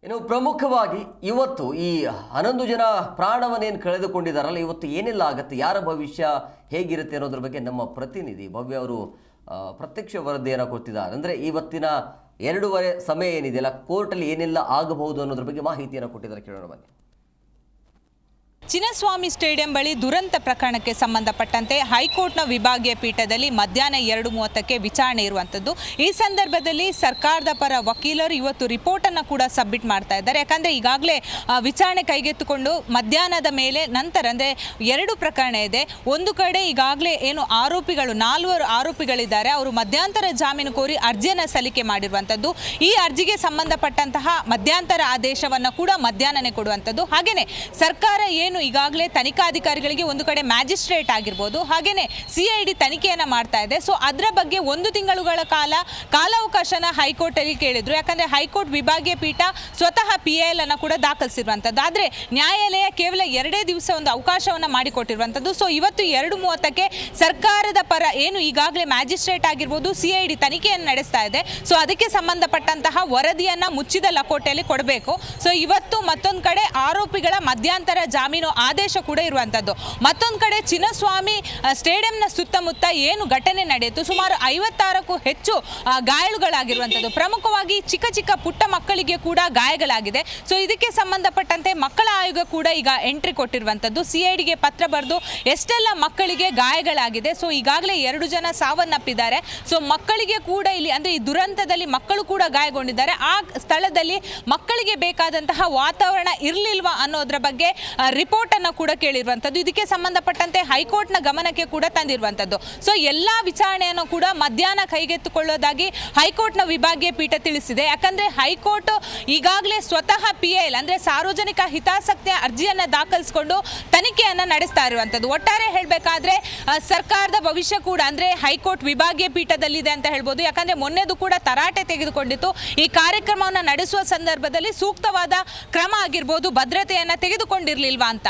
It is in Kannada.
ಇನ್ನು ಪ್ರಮುಖವಾಗಿ ಇವತ್ತು ಈ 11 ಜನ ಪ್ರಾಣವನ್ನೇನು ಕಳೆದುಕೊಂಡಿದ್ದಾರಲ್ಲ, ಇವತ್ತು ಏನೆಲ್ಲ ಆಗುತ್ತೆ, ಯಾರ ಭವಿಷ್ಯ ಹೇಗಿರುತ್ತೆ ಅನ್ನೋದ್ರ ಬಗ್ಗೆ ನಮ್ಮ ಪ್ರತಿನಿಧಿ ಭವ್ಯ ಅವರು ಪ್ರತ್ಯಕ್ಷ ವರದಿಯನ್ನು ಕೊಡ್ತಿದ್ದಾರೆ. ಅಂದರೆ ಇವತ್ತಿನ 2:30 ಸಮಯ ಏನಿದೆಯಲ್ಲ, ಕೋರ್ಟಲ್ಲಿ ಏನೆಲ್ಲ ಆಗಬಹುದು ಅನ್ನೋದ್ರ ಬಗ್ಗೆ ಮಾಹಿತಿಯನ್ನು ಕೊಟ್ಟಿದ್ದಾರೆ. ಕೇಳೋಣ ಬನ್ನಿ. ಚಿನ್ನಸ್ವಾಮಿ ಸ್ಟೇಡಿಯಂ ಬಳಿ ದುರಂತ ಪ್ರಕರಣಕ್ಕೆ ಸಂಬಂಧಪಟ್ಟಂತೆ ಹೈಕೋರ್ಟ್ನ ವಿಭಾಗೀಯ ಪೀಠದಲ್ಲಿ ಮಧ್ಯಾಹ್ನ 2:30ಕ್ಕೆ ವಿಚಾರಣೆ ಇರುವಂಥದ್ದು. ಈ ಸಂದರ್ಭದಲ್ಲಿ ಸರ್ಕಾರದ ಪರ ವಕೀಲರು ಇವತ್ತು ರಿಪೋರ್ಟನ್ನು ಕೂಡ ಸಬ್ಮಿಟ್ ಮಾಡ್ತಾ ಇದ್ದಾರೆ. ಯಾಕಂದರೆ ಈಗಾಗಲೇ ವಿಚಾರಣೆ ಕೈಗೆತ್ತಿಕೊಂಡು ಮಧ್ಯಾಹ್ನದ ಮೇಲೆ ನಂತರ ಅಂದರೆ 2 ಪ್ರಕರಣ ಇದೆ. ಒಂದು ಕಡೆ ಈಗಾಗಲೇ ಏನು ಆರೋಪಿಗಳು 4 ಆರೋಪಿಗಳಿದ್ದಾರೆ, ಅವರು ಮಧ್ಯಂತರ ಜಾಮೀನು ಕೋರಿ ಅರ್ಜಿಯನ್ನು ಸಲ್ಲಿಕೆ ಮಾಡಿರುವಂಥದ್ದು. ಈ ಅರ್ಜಿಗೆ ಸಂಬಂಧಪಟ್ಟಂತಹ ಮಧ್ಯಂತರ ಆದೇಶವನ್ನು ಕೂಡ ಮಧ್ಯಾಹ್ನನೇ ಕೊಡುವಂಥದ್ದು. ಹಾಗೆಯೇ ಸರ್ಕಾರ ಏನು ಈಗಾಗಲೇ ತನಿಖಾಧಿಕಾರಿಗಳಿಗೆ ಒಂದು ಕಡೆ ಮ್ಯಾಜಿಸ್ಟ್ರೇಟ್ ಆಗಿರ್ಬೋದು, ಹಾಗೇನೆ CID ತನಿಖೆಯನ್ನು ಮಾಡ್ತಾ ಇದೆ. ಸೊ ಅದರ ಬಗ್ಗೆ 1 ತಿಂಗಳುಗಳ ಕಾಲಾವಕಾಶನ ಹೈಕೋರ್ಟ್ ಅಲ್ಲಿ ಕೇಳಿದ್ರು. ಯಾಕಂದ್ರೆ ಹೈಕೋರ್ಟ್ ವಿಭಾಗೀಯ ಪೀಠ ಸ್ವತಃ PIL ಅನ್ನು ಕೂಡ ದಾಖಲಿಸಿರುವಂಥದ್ದು. ಆದರೆ ನ್ಯಾಯಾಲಯ ಕೇವಲ 2 ದಿವಸ ಒಂದು ಅವಕಾಶವನ್ನು ಮಾಡಿಕೊಟ್ಟಿರುವಂಥದ್ದು. ಸೊ ಇವತ್ತು 2:30ಕ್ಕೆ ಸರ್ಕಾರದ ಪರ ಏನು ಈಗಾಗಲೇ ಮ್ಯಾಜಿಸ್ಟ್ರೇಟ್ ಆಗಿರ್ಬೋದು CID ತನಿಖೆಯನ್ನು ನಡೆಸ್ತಾ ಇದೆ. ಸೊ ಅದಕ್ಕೆ ಸಂಬಂಧಪಟ್ಟಂತಹ ವರದಿಯನ್ನು ಮುಚ್ಚಿದ ಲಕೋಟೆಯಲ್ಲಿ ಕೊಡಬೇಕು. ಸೊ ಇವತ್ತು ಮತ್ತೊಂದು ಕಡೆ ಆರೋಪಿಗಳ ಮಧ್ಯಂತರ ಜಾಮೀನು ಆದೇಶ ಕೂಡ ಇರುವಂಥದ್ದು. ಮತ್ತೊಂದು ಕಡೆ ಚಿನ್ನಸ್ವಾಮಿ ಸ್ಟೇಡಿಯಂನ ಸುತ್ತಮುತ್ತ ಏನು ಘಟನೆ ನಡೆಯಿತು, ಸುಮಾರು 56ಕ್ಕೂ ಹೆಚ್ಚು ಗಾಯಾಳುಗಳಾಗಿರುವಂಥದ್ದು. ಪ್ರಮುಖವಾಗಿ ಚಿಕ್ಕ ಪುಟ್ಟ ಮಕ್ಕಳಿಗೆ ಕೂಡ ಗಾಯಗಳಾಗಿದೆ. ಸೊ ಇದಕ್ಕೆ ಸಂಬಂಧಪಟ್ಟಂತೆ ಮಕ್ಕಳ ಆಯೋಗ ಕೂಡ ಈಗ ಎಂಟ್ರಿ ಕೊಟ್ಟಿರುವಂಥದ್ದು. CIDಗೆ ಪತ್ರ ಬರೆದು ಎಷ್ಟೆಲ್ಲ ಮಕ್ಕಳಿಗೆ ಗಾಯಗಳಾಗಿದೆ, ಸೊ ಈಗಾಗಲೇ 2 ಜನ ಸಾವನ್ನಪ್ಪಿದ್ದಾರೆ. ಸೊ ಮಕ್ಕಳಿಗೆ ಕೂಡ ಇಲ್ಲಿ ಅಂದರೆ ಈ ದುರಂತದಲ್ಲಿ ಮಕ್ಕಳು ಕೂಡ ಗಾಯಗೊಂಡಿದ್ದಾರೆ. ಆ ಸ್ಥಳದಲ್ಲಿ ಮಕ್ಕಳಿಗೆ ಬೇಕಾದಂತಹ ವಾತಾವರಣ ಇರಲಿಲ್ವಾ ಅನ್ನೋದ್ರ ಬಗ್ಗೆ ರಿಪೋರ್ಟ್ ಅನ್ನು ಕೂಡ ಕೇಳಿರುವಂಥದ್ದು. ಇದಕ್ಕೆ ಸಂಬಂಧಪಟ್ಟಂತೆ ಹೈಕೋರ್ಟ್ನ ಗಮನಕ್ಕೆ ಕೂಡ ತಂದಿರುವಂಥದ್ದು. ಸೊ ಎಲ್ಲಾ ವಿಚಾರಣೆಯನ್ನು ಕೂಡ ಮಧ್ಯಾಹ್ನ ಕೈಗೆತ್ತಿಕೊಳ್ಳೋದಾಗಿ ಹೈಕೋರ್ಟ್ನ ವಿಭಾಗೀಯ ಪೀಠ ತಿಳಿಸಿದೆ. ಯಾಕಂದ್ರೆ ಹೈಕೋರ್ಟ್ ಈಗಾಗಲೇ ಸ್ವತಃ PIL ಅಂದ್ರೆ ಸಾರ್ವಜನಿಕ ಹಿತಾಸಕ್ತಿಯ ಅರ್ಜಿಯನ್ನು ದಾಖಲಿಸಿಕೊಂಡು ತನಿಖೆಯನ್ನು ನಡೆಸ್ತಾ ಇರುವಂಥದ್ದು. ಒಟ್ಟಾರೆ ಹೇಳಬೇಕಾದ್ರೆ ಸರ್ಕಾರದ ಭವಿಷ್ಯ ಕೂಡ ಅಂದ್ರೆ ಹೈಕೋರ್ಟ್ ವಿಭಾಗೀಯ ಪೀಠದಲ್ಲಿದೆ ಅಂತ ಹೇಳ್ಬೋದು. ಯಾಕಂದ್ರೆ ಮೊನ್ನೆದು ಕೂಡ ತರಾಟೆ ತೆಗೆದುಕೊಂಡಿತ್ತು. ಈ ಕಾರ್ಯಕ್ರಮವನ್ನು ನಡೆಸುವ ಸಂದರ್ಭದಲ್ಲಿ ಸೂಕ್ತವಾದ ಕ್ರಮ ಆಗಿರ್ಬೋದು, ಭದ್ರತೆಯನ್ನು ತೆಗೆದುಕೊಂಡಿರಲಿಲ್ವಾ ಅಂತ.